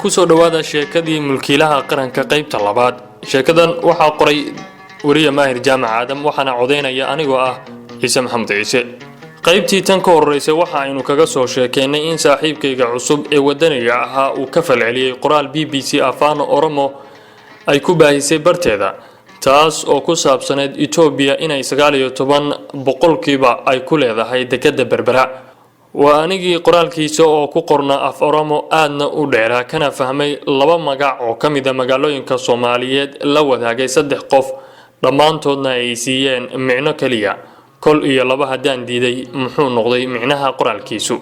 kusoo dhawaada sheekadii mulkiilaha qaranka qaybta labaad. sheekadan waxaa qoray wariye Maahir Jaamac Aadam waxaana codeynaya anigoo ah Ciise Maxamed Ciise. qaybtii tan ka horeysay waxa aynu kaga soo sheekeynay in saaxiibkayga cusub ee wadaniga ahaa uu ka falceliyay qoraal BBC Afaan Oromo ay ku baahisay barteeda, taas oo ku saabsaneyd Itoobiya inay 19% ay ku leedahay dekedda Berbera. waa anigii qoraalkiisa oo ku qorna af Oromo aadna u dheeraa kana fahmay laba magac oo ka mid ah magaalooyinka Soomaaliyeed la wadaagay 3 qof dhammaantoodna ay siiyeen micno kaliya. kol iyo laba hadaan diiday muxuu noqday micnaha qoraalkiisu.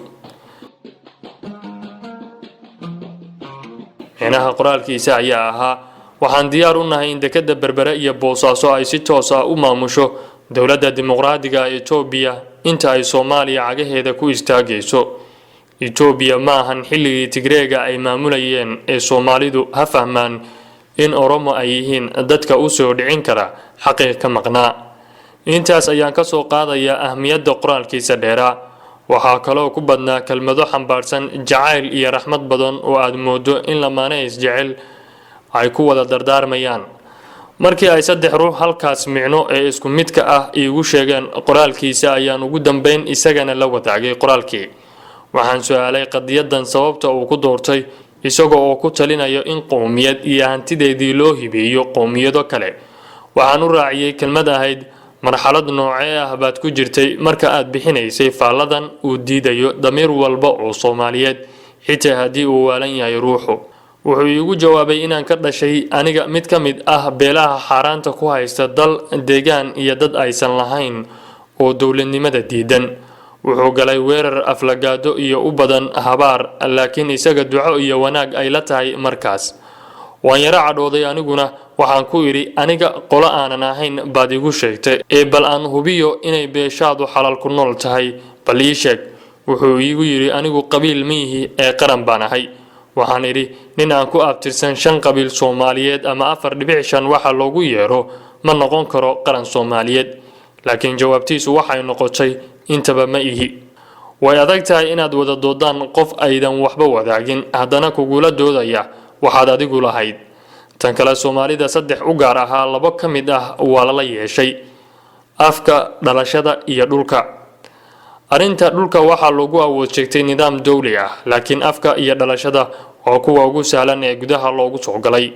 micnaha qoraalkiisa ayaa ahaa waxaan diyaar u nahay in dekedda Berbera iyo Boosaaso ay si toos ah u maamusho dawladda dimuqraadiga ee Itoobiya inta ay Soomaaliya cagaheeda ku istaagayso. Itoobiya ma ahan xilligii Tigreega ay maamulayeen ee Soomaalidu ha fahmaan in Oromo ay yihiin dadka u soo dhicin kara xaqiiqo maqnaa. intaas ayaan ka soo qaadaya ahmiyadda qoraalkiisa dheeraa. waxaa kaloo ku badnaa kelmado xambaarsan jacayl iyo raxmad badan oo aad moodo in lamaane isjecel ay ku wada dardaarmayaan. markii ay 3 ruux halkaas micno ee isku midka ah iigu sheegeen qoraalkiisa ayaan ugu dambeyn isagana la wadaagay qoraalkii. waxaan su'aalay qadiyadan sababta uu ku doortay isagoo oo ku talinayo in qowmiyad iyo hantideedii loo hibeeyo qowmiyado kale. waxaan u raaciyay kelmad ahayd marxalad noocee ah baad ku jirtay marka aad bixinaysay faaladan uu diidayo damiir walba oo Soomaaliyeed xitaa haddii uu waalan yahay ruuxu. wuxuu iigu jawaabay inaan ka dhashay aniga mid ka mid ah beelaha xaaraanta ku haysta dal deegaan iyo dad aysan lahayn oo dowladnimada diidan. wuxuu galay weerar aflagaado iyo u badan habaar, laakiin isaga duco iyo wanaag ay la tahay markaas. waan yara cadhooday aniguna waxaan ku iri aniga qolo aanan ahayn baad igu sheegtay ee bal aan hubiyo inay beeshaadu xalal ku nool tahay bal ii sheeg. wuxuu iigu yiri anigu qabiil miihi ee qaran baan ahay. waxaan iri nin aan ku abtirsan 5 qabiil Soomaaliyeed ama 4.5 waxa loogu yeero ma noqon karo qaran Soomaaliyeed. laakiin jawaabtiisu waxay noqotay intaba ma ihi. way adag tahay inaad wada doodaan qof aydan waxba wadaagin haddana kugula doodaya waxaad adigu lahayd. tan kale Soomaalida 3 u gaar ahaa 2 ka mid ah waa la yeeshay afka, dhalashada iyo dhulka. arinta dhulka waxaa lagu awood sheegtay nidaam dawli ah, laakiin afka iyo dhalashada waa kuwa ugu sahlan ee gudaha loogu soo galay.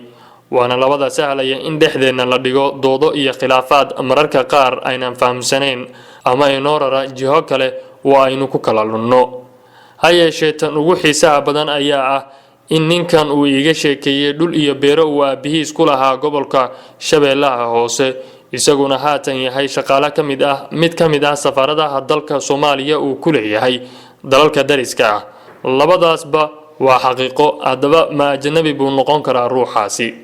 waana labada sahlaya in dhexdeena la dhigo doodo iyo khilaafaad mararka qaar aynan fahamsanayn ama inoo rara jiho kale oo aynu ku kala lunno. ha yeeshee tan ugu xiisaha badan ayaa ah in ninkan uu iga sheekeeyay dhul iyo beero uu aabihiis ku lahaa gobolka Shabeellaha Hoose, isaguna haatan yahay shaqaale mid ka mid ah safaaradaha dalka Soomaaliya uu ku leeyahay dalalka dariska ah. labadaasba waa xaqiiqo. haddaba ma ajnabi buu noqon karaa ruuxaasi?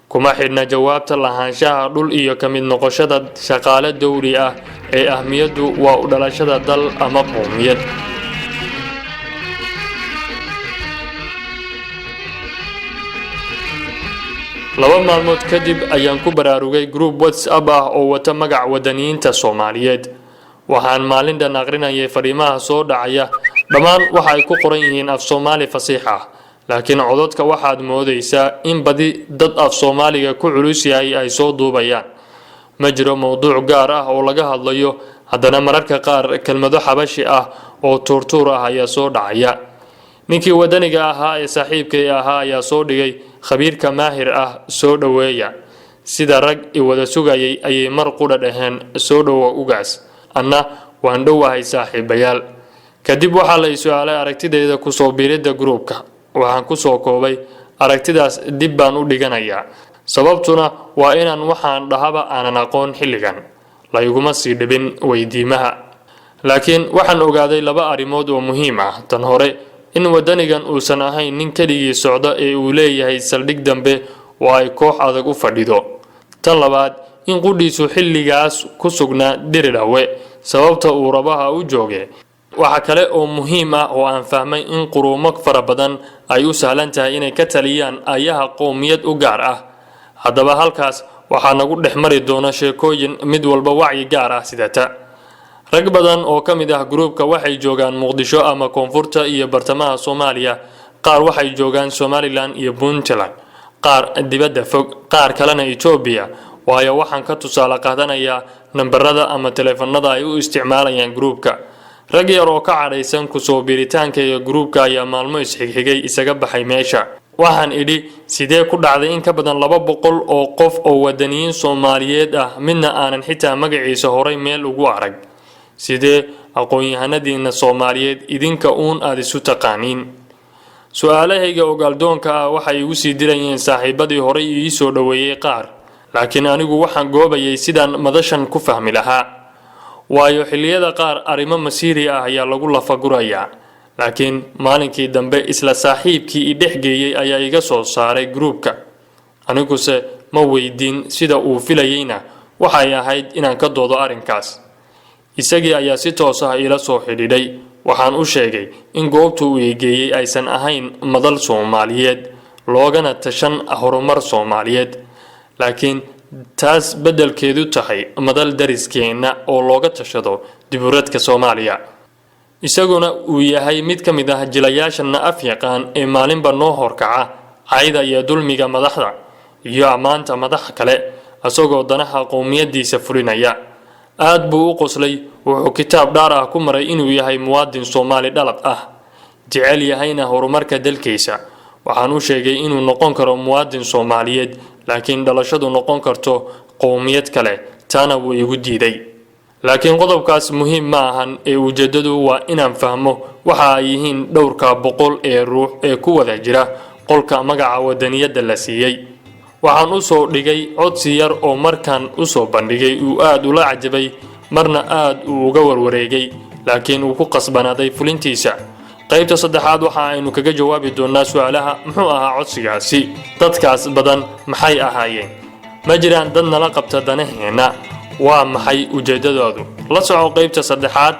kuma xidhna jawaabta lahaanshaha dhul iyo ka mid noqoshada shaqaale dawli ah ee ahmiyadu waa u dhalashada dal ama qowmiyad. laba maalmood kadib ayaan ku baraarugay group WhatsApp ah oo wata magac wadaniyiinta Soomaaliyeed. waxaan maalin dhan aqrinayay fariimaha soo dhacaya. dhammaan waxa ay ku qoran yihiin af Soomaali fasiix ah, laakiin codadka waxaad moodaysaa in badi dad af Soomaaliga ku culus yahay ay soo duubayaan. ma jiro mowduuc gaar ah oo laga hadlayo, haddana mararka qaar kelmado xabashi ah oo tuurtuur ah ayaa soo dhacaya. ninkii wadaniga ahaa ee saaxiibkay ahaa ayaa soo dhigay khabiirka Maahir ah soo dhaweeya. sida rag i wada sugayay ayay mar qudha dhaheen soo dhawo ugaas. anna waan dhowahay saaxiibayaal. kadib waxaa la su'aalay aragtideeda ku soo biiridda groupka. waxaan ku soo koobay aragtidaas dib baan u dhiganayaa, sababtuna waa inaan waxaan dhahaba aanan aqoon xilligan la iguma sii dhibin weydiimaha. laakiin waxaan ogaaday 2 arrimood oo muhiim ah. tan hore in wadanigan uusan ahayn nin keligii socda ee uu leeyahay saldhig dambe oo ay koox adag u fadhido. tan labaad in qudhiisu xilligaas ku sugnaa Diridhawe sababta uu rabaha u jooge. waxa kale oo muhiim ah oo aan fahmay in quruumo fara badan ay u sahlan tahay inay ka taliyaan ayaha qowmiyad u gaar ah. haddaba halkaas waxaa nagu dhex mari doona sheekooyin mid walba wacyi gaar ah sidata. rag badan oo ka mid ah groupka waxay joogaan Muqdisho ama koonfurta iyo bartamaha Soomaaliya, qaar waxay joogaan Somaliland iyo Puntland, qaar dibadda fog, qaar kalena Ethiopia. waayo waxaan ka tusaale qaadanayaa nambarada ama telefoonada ay u isticmaalayaan groupka. rag yar oo ka cadhaysan ku soo biiritaanka ee groupka ayaa maalmo isxigxigay isaga baxay meesha. waxaan idhi sidee ku dhacday in ka badan 200 oo qof oo wadaniyiin Soomaaliyeed ah midna aanan xitaa magaciisa horay meel ugu arag. sidee aqoon-yahanadiina Soomaaliyeed idinka aad isu taqaaniin? su'aalahayga ogaaldoonka ah waxay igu sii dirayeen saaxiibadii horay ii soo dhaweeyay qaar, laakiin anigu waxaan goobayay sidaan madashan ku fahmi lahaa. waayo xilliyada qaar arrimo masiiri ah ayaa lagu lafagurayaa, laakiin maalinkii dambe isla saaxiibkii i dhexgeeyay ayaa iga soo saaray groupka. aniguse ma weydiin sida uu filayayna waxay ahayd inaan ka doodo arrinkaas. isagii ayaa si toos ah ila soo xidhiidhay. waxaan u sheegay in goobtu uu geeyay aysan ahayn madal Soomaaliyeed loogana tashan horumar Soomaaliyeed, laakiin taas beddelkeedu tahay madal dariskeena oo looga tashado diburadka Soomaaliya. isaguna uu yahay mid ka mid ah jilayaashana afyaqaan ee maalinba noo horkaca cayda iyo dulmiga madaxda iyo amaanta madax kale asagoo danaha qowmiyadiisa fulinaya. aad buu u qoslay. wuxuu kitaab dhaar ah ku maray inuu yahay muwaadin Soomaali dhalad ah, jecel yahayna horumarka dalkiisa. waxaan u sheegay inuu noqon karo muwaadin Soomaaliyeed, laakiin dhalashadu noqon karto qowmiyad kale. taana wuu igu diiday. laakiin qodobkaas muhiim ma ahan ee ujeedadu waa inaan fahmo waxa ay yihiin dhowrka boqol ee ruux ee ku wada jira qolka magaca wadaniyada la siiyay. waxaan u soo dhigay codsi yar oo markaan u soo bandhigay uu aad ula cajabay, marna aad uu uga warwareegay, laakiin uu ku qasbanaaday fulintiisa. qaybta saddexaad waxa aynu kaga jawaabi doonaa su'aalaha muxuu ahaa codsigaasi, dadkaas badan maxay ahaayeen, ma jiraan dad nala qabta danaheena, waa maxay ujeedadoodu. la soco qaybta saddexaad.